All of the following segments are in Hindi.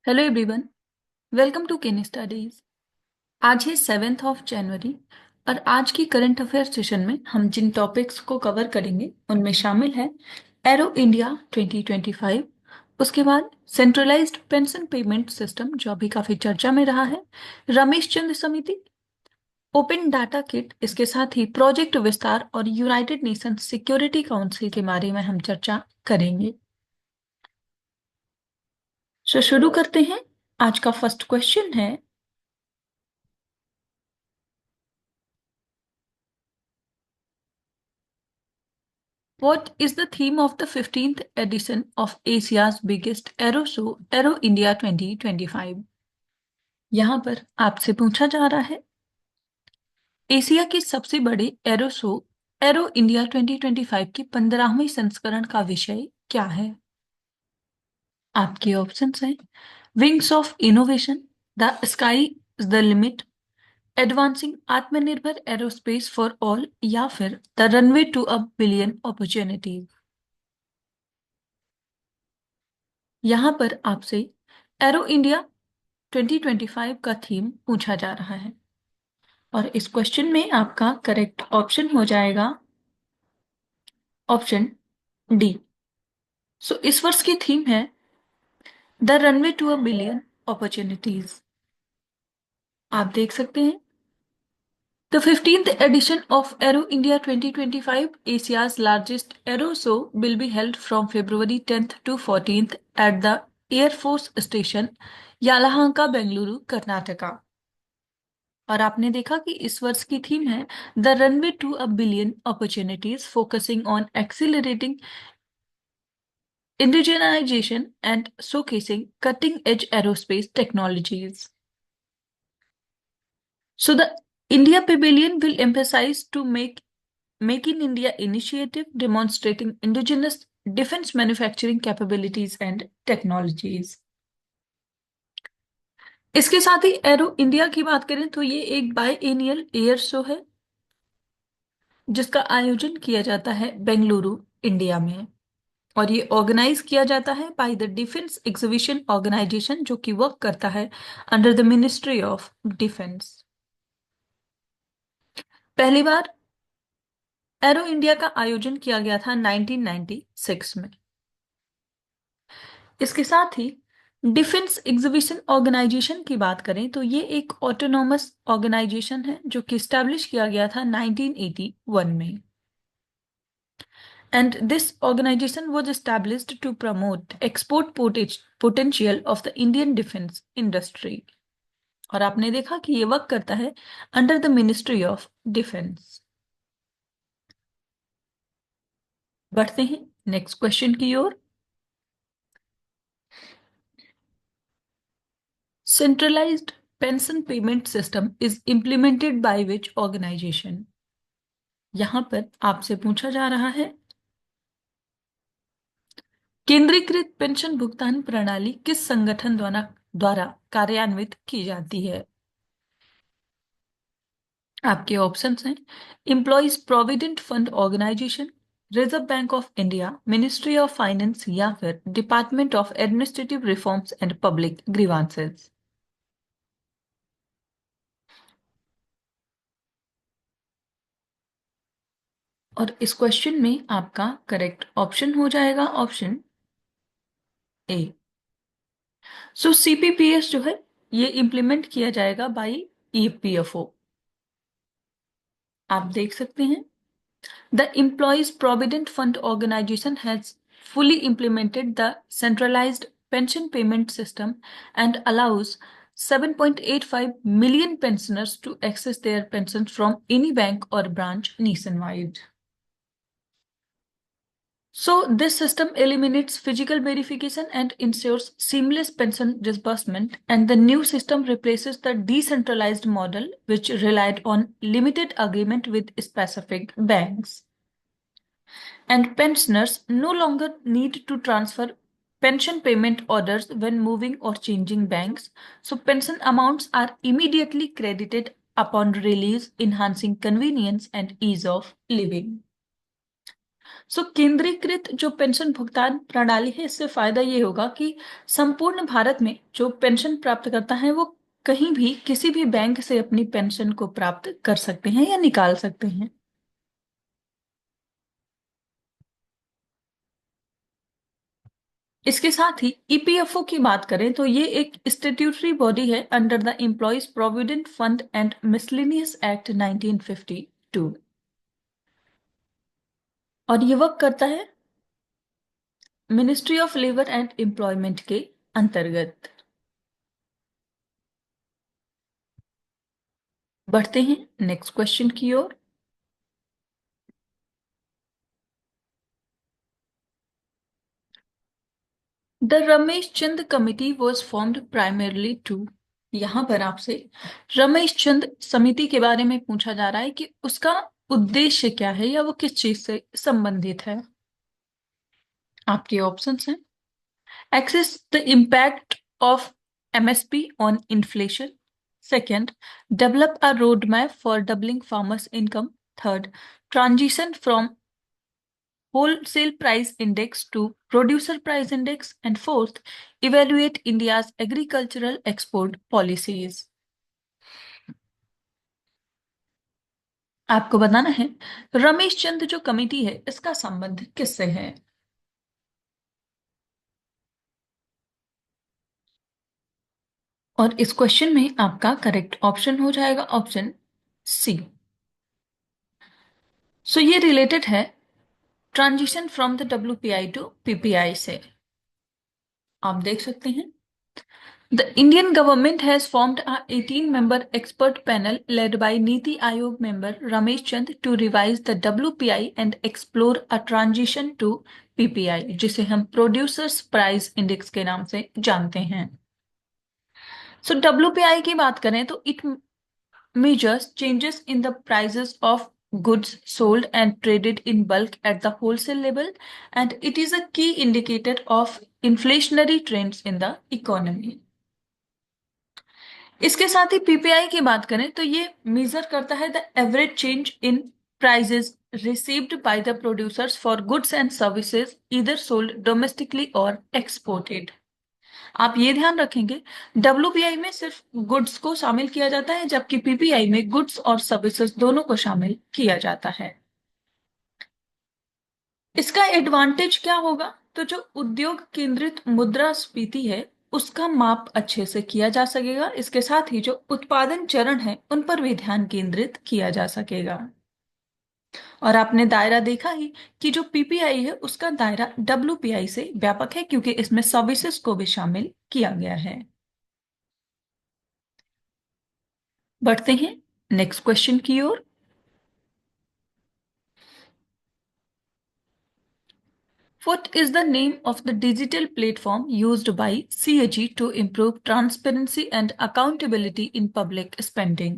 Hello everyone, welcome to Ken studies. आज है 7 जनवरी और आज की करंट अफेयर सेशन में हम जिन टॉपिक्स को कवर करेंगे उनमें शामिल है एरो इंडिया 2025, उसके बाद सेंट्रलाइज्ड पेंशन पेमेंट सिस्टम जो अभी काफी चर्चा में रहा है, रमेश चंद्र समिति, ओपन डाटा किट, इसके साथ ही प्रोजेक्ट विस्तार और यूनाइटेड नेशंस सिक्योरिटी काउंसिल के बारे में हम चर्चा करेंगे। शुरू करते हैं। आज का फर्स्ट क्वेश्चन है, what is the theme of the 15th edition of Asia's biggest aero show, Aero India 2025? यहां पर आपसे पूछा जा रहा है, एशिया के सबसे बड़े एरो शो एरो इंडिया 2025 की 15वीं संस्करण का विषय क्या है? आपके ऑप्शंस हैं wings of innovation, the sky is the limit, advancing Aatmanirbhar aerospace for all, या फिर the runway to a billion opportunities. यहां पर आपसे एरो इंडिया 2025 का थीम पूछा जा रहा है और इस क्वेश्चन में आपका करेक्ट ऑप्शन हो जाएगा ऑप्शन डी। सो इस वर्ष की थीम है the runway to a billion opportunities. आप देख सकते हैं, the 15th edition of Aero India 2025, Asia's largest aero show, will be held from February 10th to 14th at the Air Force Station, Yelahanka, Bengaluru, Karnataka. और आपने देखा कि इस वर्ष की थीम है the runway to a billion opportunities, focusing on accelerating indigenisation and showcasing cutting edge aerospace technologies. So the India Pavilion will emphasize to Make in India initiative, demonstrating indigenous defense manufacturing capabilities and technologies. इसके साथ ही एरो इंडिया की बात करें तो ये एक बाय एनियल एयर शो है जिसका आयोजन किया जाता है बेंगलुरु, इंडिया में, और ये ऑर्गेनाइज किया जाता है by the defence exhibition organisation जो कि वर्क करता है under the ministry of defence. पहली बार एरो इंडिया का आयोजन किया गया था 1996 में। इसके साथ ही डिफेंस एग्जीबिशन ऑर्गेनाइजेशन की बात करें तो ये एक ऑटोनॉमस ऑर्गेनाइजेशन है जो कि स्टैब्लिश किया गया था 1981 में। And this organization was established to promote export potential of the Indian defense industry. और आपने देखा कि ये वर्क करता है under the ministry of defence. बढ़ते हैं नेक्स्ट क्वेश्चन की ओर। Centralised pension payment system is implemented by which organisation? यहां पर आपसे पूछा जा रहा है, केंद्रीकृत पेंशन भुगतान प्रणाली किस संगठन द्वारा कार्यान्वित की जाती है? आपके ऑप्शंस हैं employees provident fund organisation, reserve bank of India, ministry of finance, या फिर department of administrative reforms and public grievances. और इस क्वेश्चन में आपका करेक्ट ऑप्शन हो जाएगा ऑप्शन ए। सो सीपीपीएस जो है ये इंप्लीमेंट किया जाएगा बाय ईपीएफओ। आप देख सकते हैं, the employees provident fund organisation has fully implemented the centralized pension payment system and allows 7.85 million pensioners to access their pensions from any bank or branch nationwide. So, this system eliminates physical verification and ensures seamless pension disbursement, and the new system replaces the decentralized model which relied on limited agreement with specific banks. And pensioners no longer need to transfer pension payment orders when moving or changing banks, so pension amounts are immediately credited upon release, enhancing convenience and ease of living. केंद्रीकृत जो पेंशन भुगतान प्रणाली है, इससे फायदा ये होगा कि संपूर्ण भारत में जो पेंशन प्राप्त करता है वो कहीं भी किसी भी बैंक से अपनी पेंशन को प्राप्त कर सकते हैं या निकाल सकते हैं। इसके साथ ही ईपीएफओ की बात करें तो ये एक स्टेट्यूटरी बॉडी है under the employees provident fund and miscellaneous act 1952, और ये वर्क करता है ministry of labour and employment के अंतर्गत। बढ़ते हैं नेक्स्ट क्वेश्चन की ओर। The Ramesh Chand committee was formed primarily to, यहां पर आपसे रमेश चंद समिति के बारे में पूछा जा रहा है कि उसका उद्देश्य क्या है या वो किस चीज से संबंधित है। आपके ऑप्शंस हैं: access the impact of MSP on inflation, second develop a road map for doubling farmers income, third transition from wholesale price index to producer price index, and fourth, evaluate India's agricultural export policies। आपको बताना है रमेश चंद जो कमेटी है इसका संबंध किससे है। और इस क्वेश्चन में आपका करेक्ट ऑप्शन हो जाएगा ऑप्शन सी। ये रिलेटेड है transition from the WPI to PPI से। आप देख सकते हैं the Indian government has formed a 18-member expert panel led by Niti Aayog member Ramesh Chand to revise the WPI and explore a transition to PPI, जिसे हम Producers Price Index के नाम से जानते हैं। WPI की बात करें तो it measures changes in the prices of goods sold and traded in bulk at the wholesale level, and it is a key indicator of inflationary trends in the economy। इसके साथ ही पीपीआई की बात करें तो ये मेजर करता है the average change in prices received by the producers for goods and services either sold domestically or exported. आप ये ध्यान रखेंगे डब्ल्यूपीआई में सिर्फ गुड्स को शामिल किया जाता है, जबकि पीपीआई में गुड्स और सर्विसेज दोनों को शामिल किया जाता है। इसका एडवांटेज क्या होगा, तो जो उद्योग केंद्रित मुद्रास्फीति है उसका माप अच्छे से किया जा सकेगा। इसके साथ ही जो उत्पादन चरण है उन पर भी ध्यान केंद्रित किया जा सकेगा। और आपने दायरा देखा ही कि जो पीपीआई है उसका दायरा डब्ल्यूपीआई से व्यापक है, क्योंकि इसमें सर्विसेज को भी शामिल किया गया है। बढ़ते हैं नेक्स्ट क्वेश्चन की ओर। What is the name of the digital platform used by CAG to improve transparency and accountability in public spending?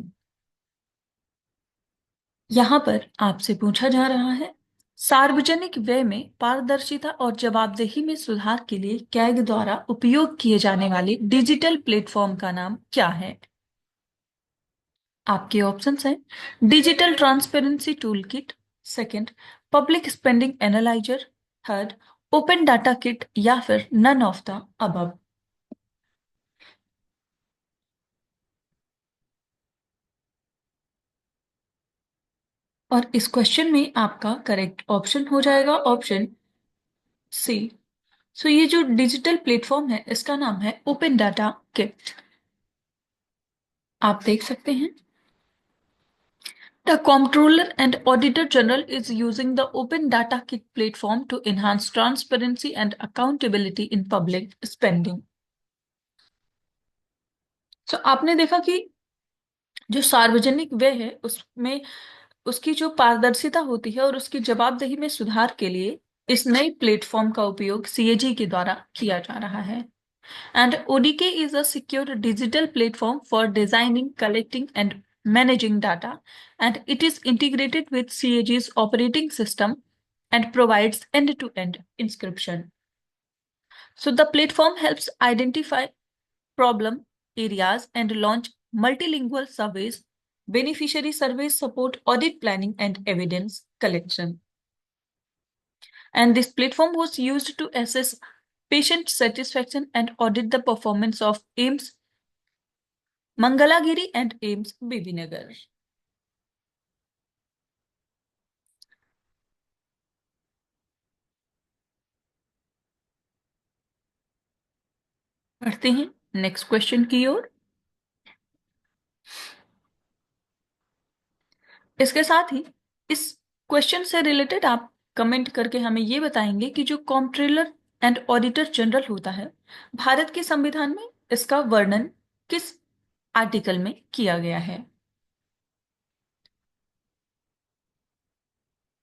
यहां पर आपसे पूछा जा रहा है सार्वजनिक व्यय में पारदर्शिता और जवाबदेही में सुधार के लिए कैग द्वारा उपयोग किए जाने वाले डिजिटल प्लेटफॉर्म का नाम क्या है। आपके ऑप्शंस हैं: digital transparency tool kit, second public spending analyser, third open data kit, या फिर नन ऑफ द अबव। और इस क्वेश्चन में आपका करेक्ट ऑप्शन हो जाएगा ऑप्शन सी। ये जो डिजिटल प्लेटफॉर्म है इसका नाम है ओपन डाटा किट। आप देख सकते हैं The Comptroller and Auditor General is using the Open Data Kit platform to enhance transparency and accountability in public spending। आपने देखा कि जो सार्वजनिक व्यय है उसमें उसकी जो पारदर्शिता होती है और उसकी जवाबदेही में सुधार के लिए इस नए प्लेटफॉर्म का उपयोग सीएजी के द्वारा किया जा रहा है। And ODK is a secure digital platform for designing, collecting, and managing data, and it is integrated with CAG's operating system and provides end-to-end encryption. The platform helps identify problem areas and launch multilingual surveys, beneficiary surveys, support audit planning, and evidence collection। and this platform was used to assess patient satisfaction and audit the performance of AIIMS Mangalagiri and AIIMS Bibinagar. बढ़ते हैं नेक्स्ट क्वेश्चन की ओर। इसके साथ ही इस क्वेश्चन से रिलेटेड आप कमेंट करके हमें ये बताएंगे कि जो कॉम्प्ट्रोलर एंड ऑडिटर जनरल होता है भारत के संविधान में, इसका वर्णन किस आर्टिकल में किया गया है।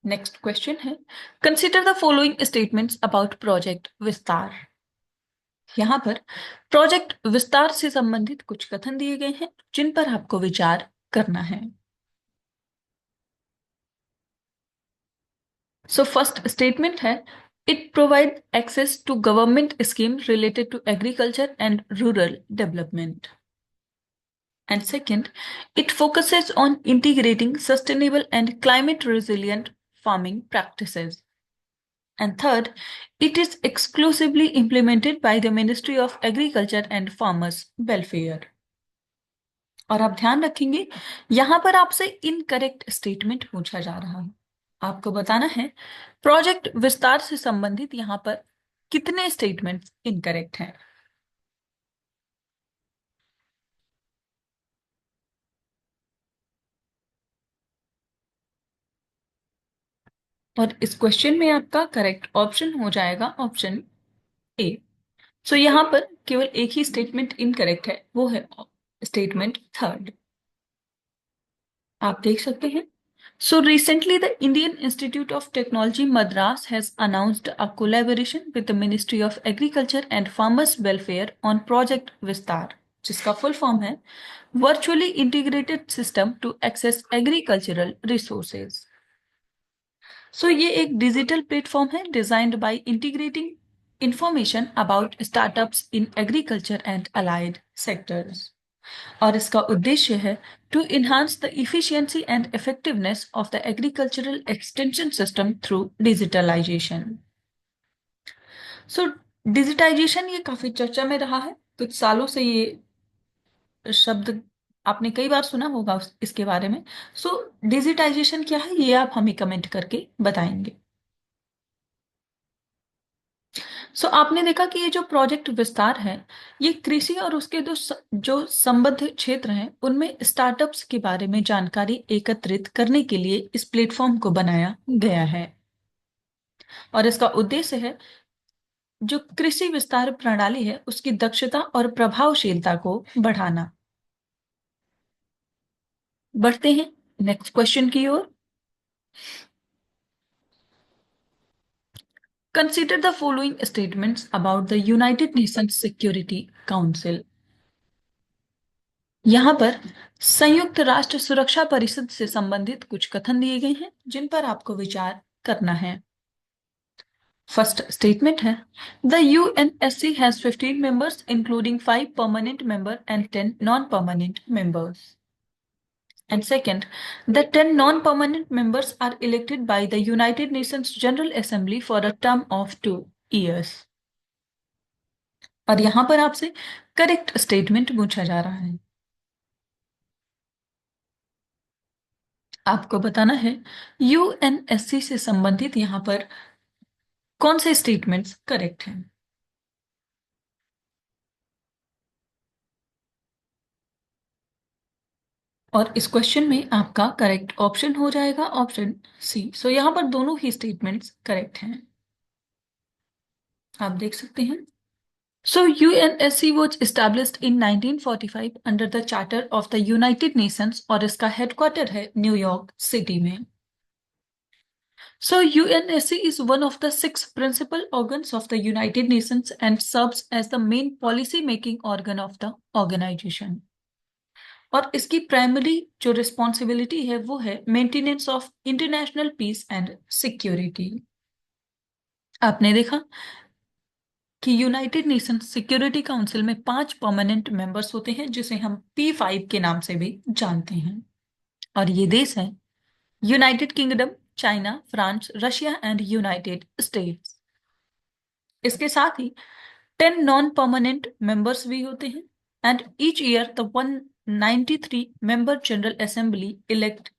नेक्स्ट क्वेश्चन है, consider the following statements about project विस्तार। यहां पर प्रोजेक्ट विस्तार से संबंधित कुछ कथन दिए गए हैं जिन पर आपको विचार करना है। सो फर्स्ट स्टेटमेंट है, it provide access to government scheme related to agriculture and rural development. And second, it focuses on integrating sustainable and climate resilient farming practices. And third, it is exclusively implemented by the Ministry of Agriculture and Farmers Welfare. और आप ध्यान रखेंगे यहां पर आपसे इनकरेक्ट स्टेटमेंट पूछा जा रहा है। आपको बताना है प्रोजेक्ट विस्तार से संबंधित यहां पर कितने स्टेटमेंट्स इनकरेक्ट हैं। और इस क्वेश्चन में आपका करेक्ट ऑप्शन हो जाएगा ऑप्शन ए। सो यहां पर केवल एक ही स्टेटमेंट इनकरेक्ट है, वो है स्टेटमेंट थर्ड। आप देख सकते हैं, so recently the Indian institute of technology Madras has announced a collaboration with the ministry of agriculture and farmers welfare on project Vistaar, जिसका फुल फॉर्म है virtually integrated system to access agricultural resources. So ये एक डिजिटल प्लेटफॉर्म है designed by integrating information about startups in agriculture and allied sectors, और इसका उद्देश्य है to enhance the efficiency and effectiveness of the agricultural extension system through digitalisation. So digitisation ये काफी चर्चा में रहा है, कुछ सालों से ये शब्द आपने कई बार सुना होगा इसके बारे में। सो डिजिटाइजेशन क्या है ये आप हमें कमेंट करके बताएंगे। सो आपने देखा कि ये जो प्रोजेक्ट विस्तार है ये कृषि और उसके जो संबद्ध क्षेत्र हैं उनमें स्टार्टअप्स के बारे में जानकारी एकत्रित करने के लिए इस प्लेटफॉर्म को बनाया गया है, और इसका उद्देश्य है जो कृषि विस्तार प्रणाली है उसकी दक्षता और प्रभावशीलता को बढ़ाना। बढ़ते हैं नेक्स्ट क्वेश्चन की ओर। Consider the following statements about the United Nations Security Council. यहां पर संयुक्त राष्ट्र सुरक्षा परिषद से संबंधित कुछ कथन दिए गए हैं जिन पर आपको विचार करना है। फर्स्ट स्टेटमेंट है, the UNSC has 15 members including 5 permanent member and 10 non permanent members. And second, the 10 non-permanent members are elected by the United Nations General Assembly for a term of 2 years. और यहां पर आपसे करेक्ट स्टेटमेंट पूछा जा रहा है। आपको बताना है यूएनएससी से संबंधित यहां पर कौन से स्टेटमेंट्स करेक्ट हैं। और इस क्वेश्चन में आपका करेक्ट ऑप्शन हो जाएगा ऑप्शन सी। सो यहां पर दोनों ही स्टेटमेंट्स करेक्ट हैं, आप देख सकते हैं। So UNSC was established in 1945 under the charter of the United Nations, और इसका हेडक्वार्टर है न्यूयॉर्क सिटी में। So UNSC is one of the 6 principal organs of the United Nations and serves as the main policy making organ of the organization. और इसकी प्राइमरी जो रिस्पॉन्सिबिलिटी है वो है maintenance of international peace and security. आपने देखा कि यूनाइटेड नेशन सिक्योरिटी काउंसिल में 5 परमानेंट मेंबर्स होते हैं जिसे हम P5 के नाम से भी जानते हैं, और ये देश है United kingdom, China, France, Russia and United states. इसके साथ ही 10 नॉन परमानेंट मेंबर्स भी होते हैं, and each year the 193 member general assembly elect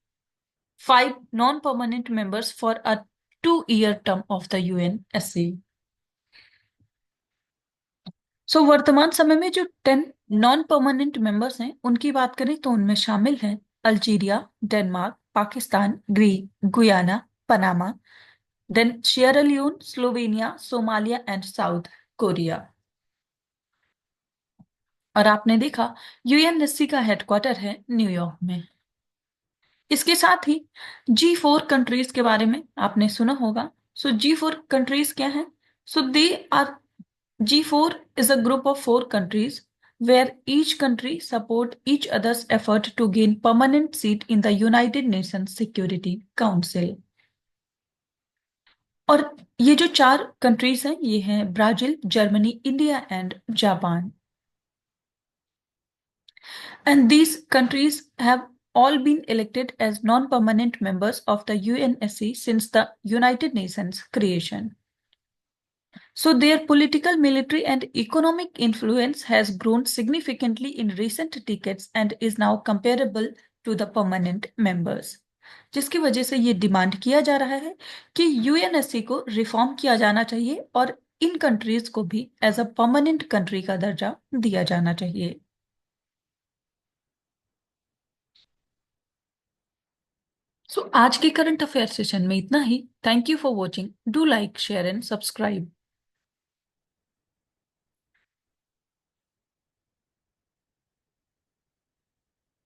5 non permanent members for a 2-year term of the UNSC. So वर्तमान समय में जो 10 नॉन परमानेंट मेंबर्स हैं उनकी बात करें तो उनमें शामिल हैं Algeria, Denmark, Pakistan, Greek, Guyana, Panama, then Sierra Leone, Slovenia, Somalia and South Korea. और आपने देखा यूएनएससी का हेडक्वार्टर है न्यूयॉर्क में। इसके साथ ही G4 कंट्रीज के बारे में आपने सुना होगा। सो G4 कंट्रीज क्या है? So they are G4 is a group of 4 countries where each country support each other's effort to gain permanent seat in the United Nations Security Council। और ये जो 4 कंट्रीज हैं ये हैं Brazil, Germany, India and Japan. And these countries have all been elected as non-permanent members of the UNSC since the United Nations creation. So their political, military, and economic influence has grown significantly in recent decades and is now comparable to the permanent members. जिसकी वजह से ये डिमांड किया जा रहा है कि यूएनएससी को रिफॉर्म किया जाना चाहिए और इन कंट्रीज को भी एज अ परमानेंट कंट्री का दर्जा दिया जाना चाहिए। सो आज के करंट अफेयर सेशन में इतना ही। Thank you for watching. Do like, share and subscribe.